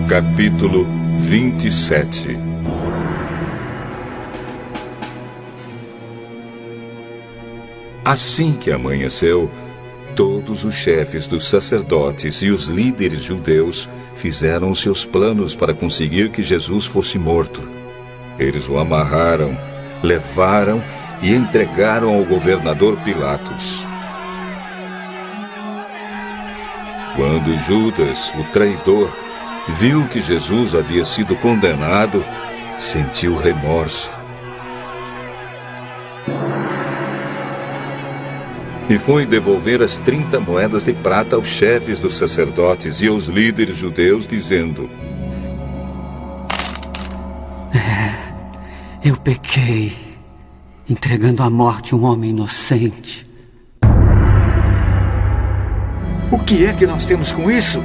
Capítulo 27. Assim que amanheceu, todos os chefes dos sacerdotes e os líderes judeus fizeram os seus planos para conseguir que Jesus fosse morto. Eles o amarraram, levaram e entregaram ao governador Pilatos. Quando Judas, o traidor, viu que Jesus havia sido condenado, sentiu remorso. E foi devolver as 30 moedas de prata aos chefes dos sacerdotes e aos líderes judeus, dizendo: Eu pequei, entregando à morte um homem inocente. O que é que nós temos com isso?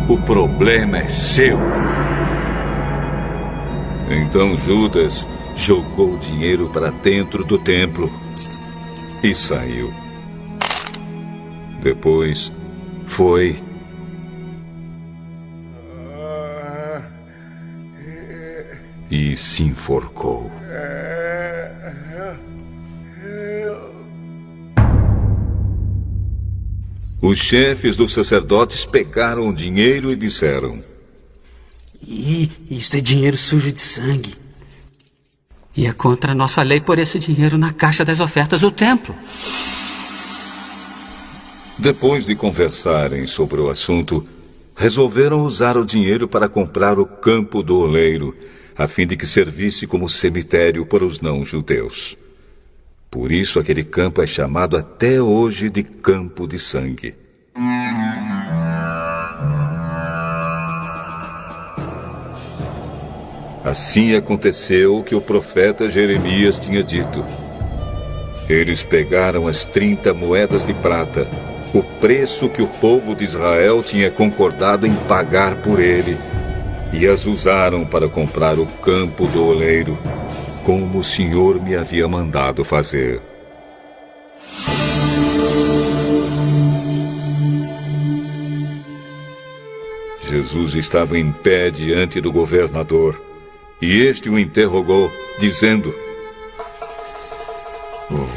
O problema é seu. Então Judas jogou o dinheiro para dentro do templo e saiu. Depois foi e se enforcou. Os chefes dos sacerdotes pegaram o dinheiro e disseram: Isto é dinheiro sujo de sangue. E é contra a nossa lei pôr esse dinheiro na caixa das ofertas do templo. Depois de conversarem sobre o assunto, resolveram usar o dinheiro para comprar o campo do oleiro, a fim de que servisse como cemitério para os não-judeus. Por isso aquele campo é chamado até hoje de Campo de Sangue. Assim aconteceu o que o profeta Jeremias tinha dito. Eles pegaram as 30 moedas de prata, o preço que o povo de Israel tinha concordado em pagar por ele, e as usaram para comprar o campo do oleiro, como o Senhor me havia mandado fazer. Jesus estava em pé diante do governador, e este o interrogou, dizendo: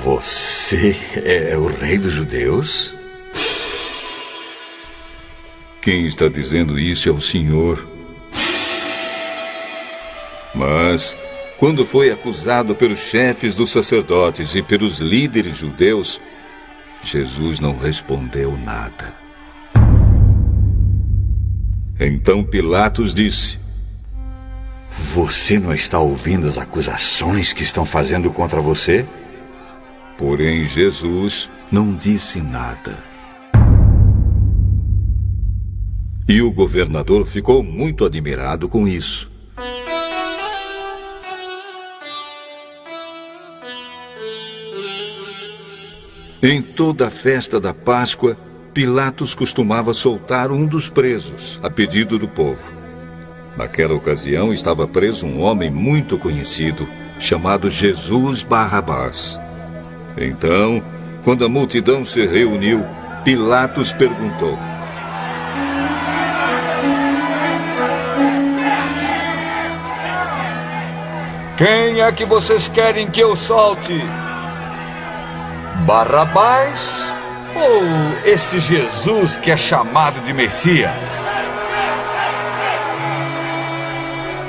Você é o rei dos judeus? Quem está dizendo isso é o Senhor. Mas, quando foi acusado pelos chefes dos sacerdotes e pelos líderes judeus, Jesus não respondeu nada. Então Pilatos disse: Você não está ouvindo as acusações que estão fazendo contra você? Porém, Jesus não disse nada. E o governador ficou muito admirado com isso. Em toda a festa da Páscoa, Pilatos costumava soltar um dos presos, a pedido do povo. Naquela ocasião estava preso um homem muito conhecido, chamado Jesus Barrabás. Então, quando a multidão se reuniu, Pilatos perguntou: Quem é que vocês querem que eu solte? Barrabás ou este Jesus que é chamado de Messias?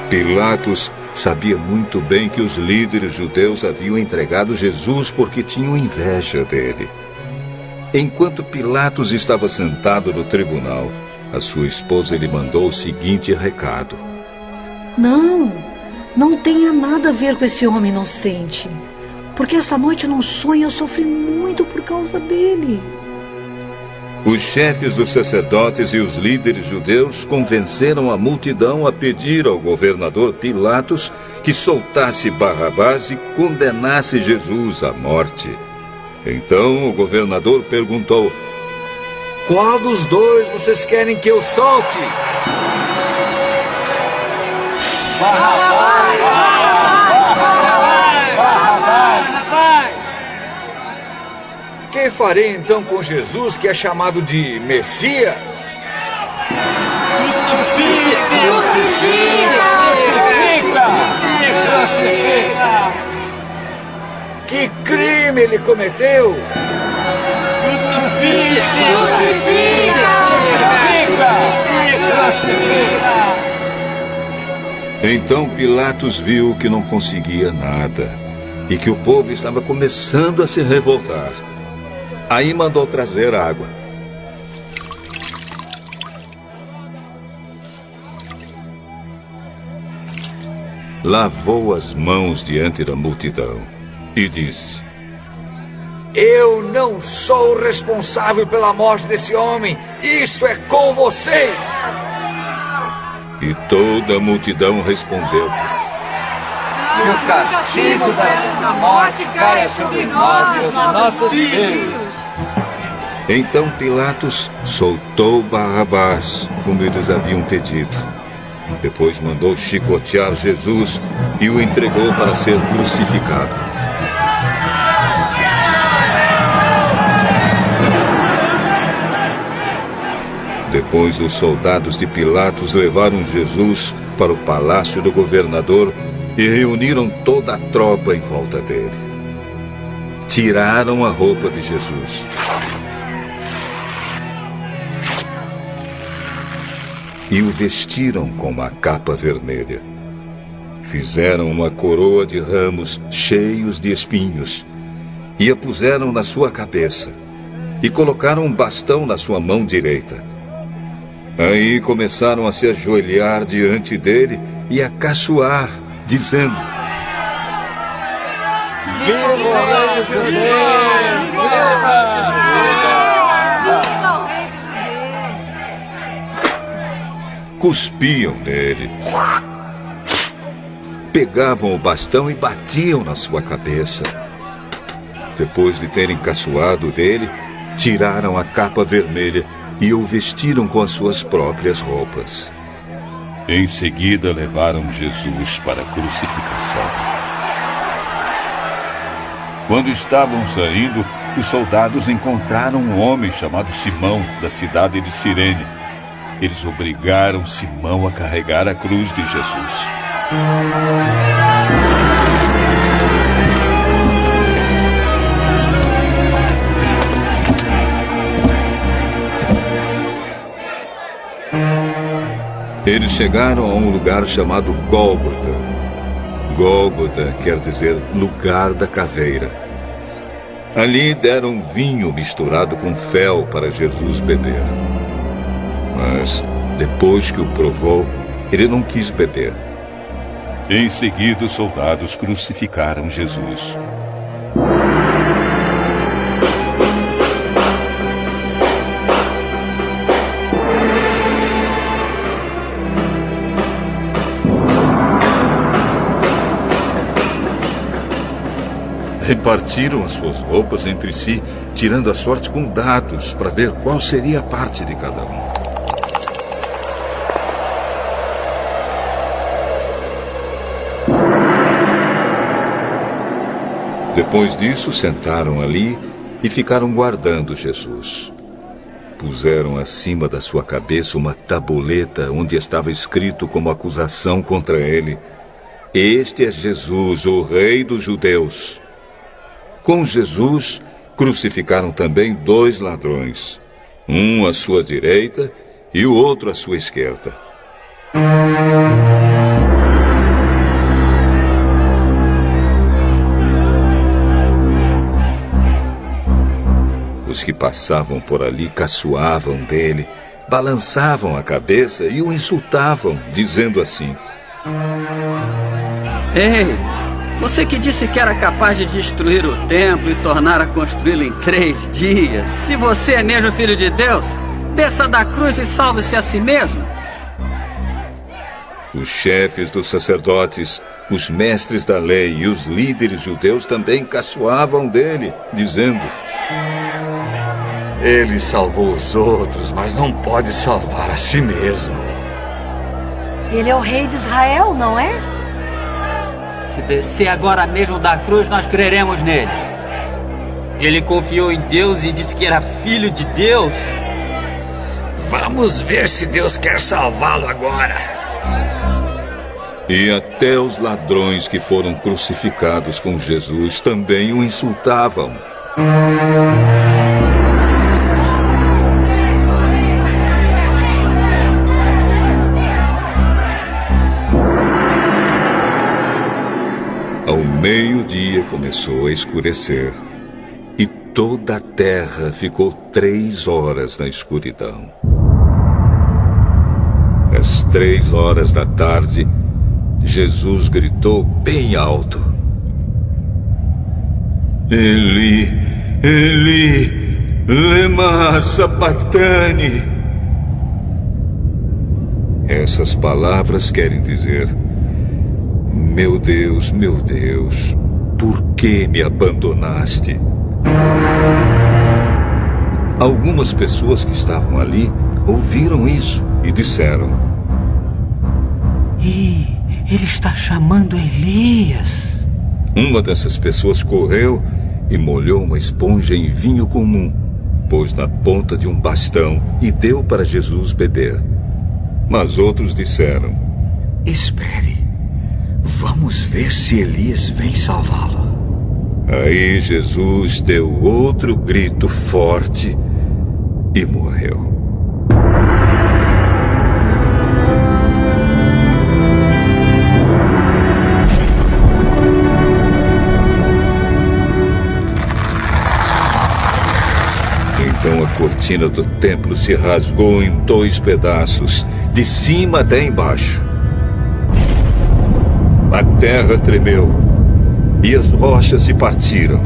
Pilatos sabia muito bem que os líderes judeus haviam entregado Jesus porque tinham inveja dele. Enquanto Pilatos estava sentado no tribunal, a sua esposa lhe mandou o seguinte recado: Não tenha nada a ver com esse homem inocente. Porque essa noite num sonho eu sofri muito por causa dele. Os chefes dos sacerdotes e os líderes judeus convenceram a multidão a pedir ao governador Pilatos que soltasse Barrabás e condenasse Jesus à morte. Então o governador perguntou: Qual dos dois vocês querem que eu solte? Barrabás! Que farei então com Jesus, que é chamado de Messias? Crucifique! Que crime ele cometeu? Então Pilatos viu que não conseguia nada e que o povo estava começando a se revoltar. Aí mandou trazer água. Lavou as mãos diante da multidão e disse: Eu não sou responsável pela morte desse homem. Isso é com vocês. E toda a multidão respondeu: Que o castigo desta morte caia sobre nós e os nossos filhos. Então Pilatos soltou Barrabás, como eles haviam pedido. Depois mandou chicotear Jesus e o entregou para ser crucificado. Depois os soldados de Pilatos levaram Jesus para o palácio do governador e reuniram toda a tropa em volta dele. Tiraram a roupa de Jesus e o vestiram com uma capa vermelha. Fizeram uma coroa de ramos cheios de espinhos e a puseram na sua cabeça e colocaram um bastão na sua mão direita. Aí começaram a se ajoelhar diante dele e a caçoar, dizendo: Viva o Rei dos Judeus! Viva o Rei dos Judeus! Cuspiam nele, pegavam o bastão e batiam na sua cabeça. Depois de terem caçoado dele, tiraram a capa vermelha e o vestiram com as suas próprias roupas. Em seguida, levaram Jesus para a crucificação. Quando estavam saindo, os soldados encontraram um homem chamado Simão, da cidade de Cirene. Eles obrigaram Simão a carregar a cruz de Jesus. Eles chegaram a um lugar chamado Gólgota. Gólgota quer dizer lugar da caveira. Ali deram vinho misturado com fel para Jesus beber. Mas, depois que o provou, ele não quis beber. Em seguida, os soldados crucificaram Jesus. Repartiram as suas roupas entre si, tirando a sorte com dados para ver qual seria a parte de cada um. Depois disso, sentaram ali e ficaram guardando Jesus. Puseram acima da sua cabeça uma tabuleta onde estava escrito como acusação contra ele: Este é Jesus, o Rei dos Judeus. Com Jesus, crucificaram também 2 ladrões, um à sua direita e o outro à sua esquerda. Os que passavam por ali caçoavam dele, balançavam a cabeça e o insultavam, dizendo assim: Ei! Você que disse que era capaz de destruir o templo e tornar a construí-lo em 3 dias. Se você é mesmo filho de Deus, desça da cruz e salve-se a si mesmo. Os chefes dos sacerdotes, os mestres da lei e os líderes judeus também caçoavam dele, dizendo: Ele salvou os outros, mas não pode salvar a si mesmo. Ele é o rei de Israel, não é? Se descer agora mesmo da cruz, nós creremos nele. Ele confiou em Deus e disse que era filho de Deus. Vamos ver se Deus quer salvá-lo agora. E até os ladrões que foram crucificados com Jesus também o insultavam. Ao meio-dia começou a escurecer, e toda a terra ficou 3 horas na escuridão. Às 3 horas da tarde, Jesus gritou bem alto: Eli, Eli, lema sabachthani. Essas palavras querem dizer: meu Deus, por que me abandonaste? Algumas pessoas que estavam ali ouviram isso e disseram: Ele está chamando Elias. Uma dessas pessoas correu e molhou uma esponja em vinho comum, pôs na ponta de um bastão e deu para Jesus beber. Mas outros disseram: Espere, vamos ver se Elias vem salvá-lo. Aí Jesus deu outro grito forte e morreu. Então a cortina do templo se rasgou em 2 pedaços, de cima até embaixo. A terra tremeu e as rochas se partiram.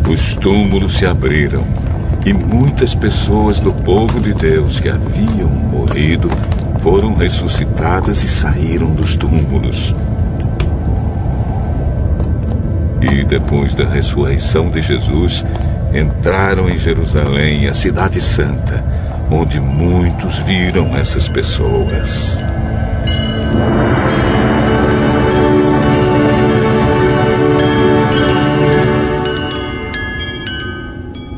Os túmulos se abriram e muitas pessoas do povo de Deus que haviam morrido foram ressuscitadas e saíram dos túmulos. E depois da ressurreição de Jesus, entraram em Jerusalém, a cidade santa, onde muitos viram essas pessoas.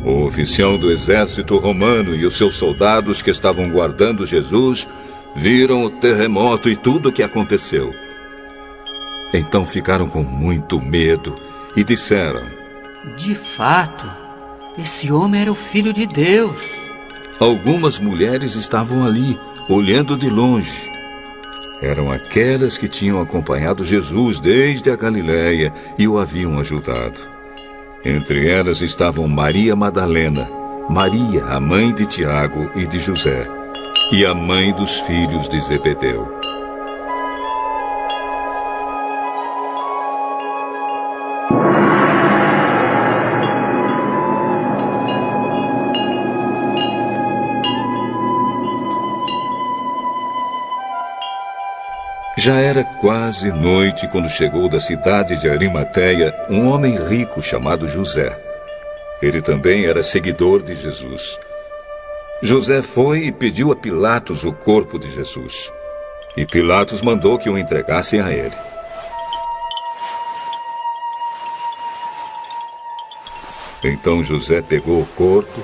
O oficial do exército romano e os seus soldados que estavam guardando Jesus viram o terremoto e tudo o que aconteceu. Então ficaram com muito medo e disseram: De fato, esse homem era o Filho de Deus. Algumas mulheres estavam ali, olhando de longe. Eram aquelas que tinham acompanhado Jesus desde a Galileia e o haviam ajudado. Entre elas estavam Maria Madalena, Maria, a mãe de Tiago e de José, e a mãe dos filhos de Zebedeu. Já era quase noite quando chegou da cidade de Arimateia um homem rico chamado José. Ele também era seguidor de Jesus. José foi e pediu a Pilatos o corpo de Jesus. E Pilatos mandou que o entregassem a ele. Então José pegou o corpo,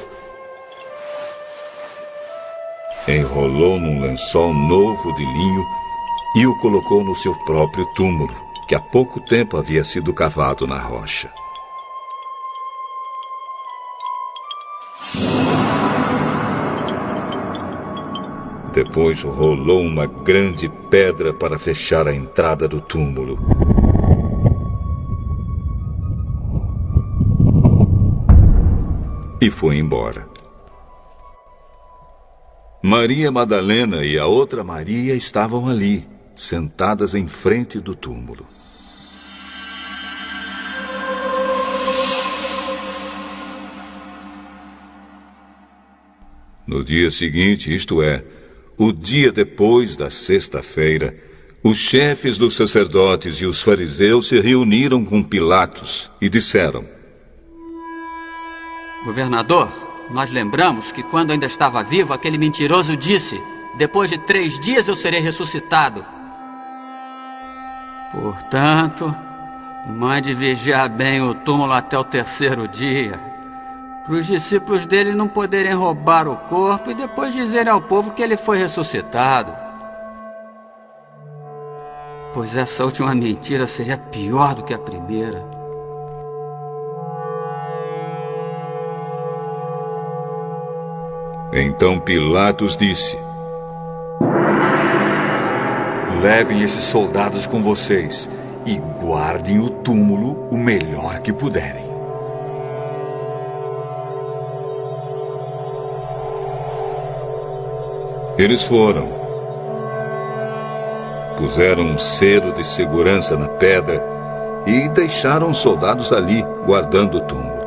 enrolou num lençol novo de linho e o colocou no seu próprio túmulo, que há pouco tempo havia sido cavado na rocha. Depois rolou uma grande pedra para fechar a entrada do túmulo. E foi embora. Maria Madalena e a outra Maria estavam ali, sentadas em frente do túmulo. No dia seguinte, isto é, o dia depois da sexta-feira, os chefes dos sacerdotes e os fariseus se reuniram com Pilatos e disseram: Governador, nós lembramos que quando ainda estava vivo, aquele mentiroso disse: depois de 3 dias eu serei ressuscitado. Portanto, mande vigiar bem o túmulo até o 3º dia, para os discípulos dele não poderem roubar o corpo e depois dizerem ao povo que ele foi ressuscitado. Pois essa última mentira seria pior do que a primeira. Então Pilatos disse: levem esses soldados com vocês e guardem o túmulo o melhor que puderem. Eles foram. Puseram um selo de segurança na pedra e deixaram os soldados ali, guardando o túmulo.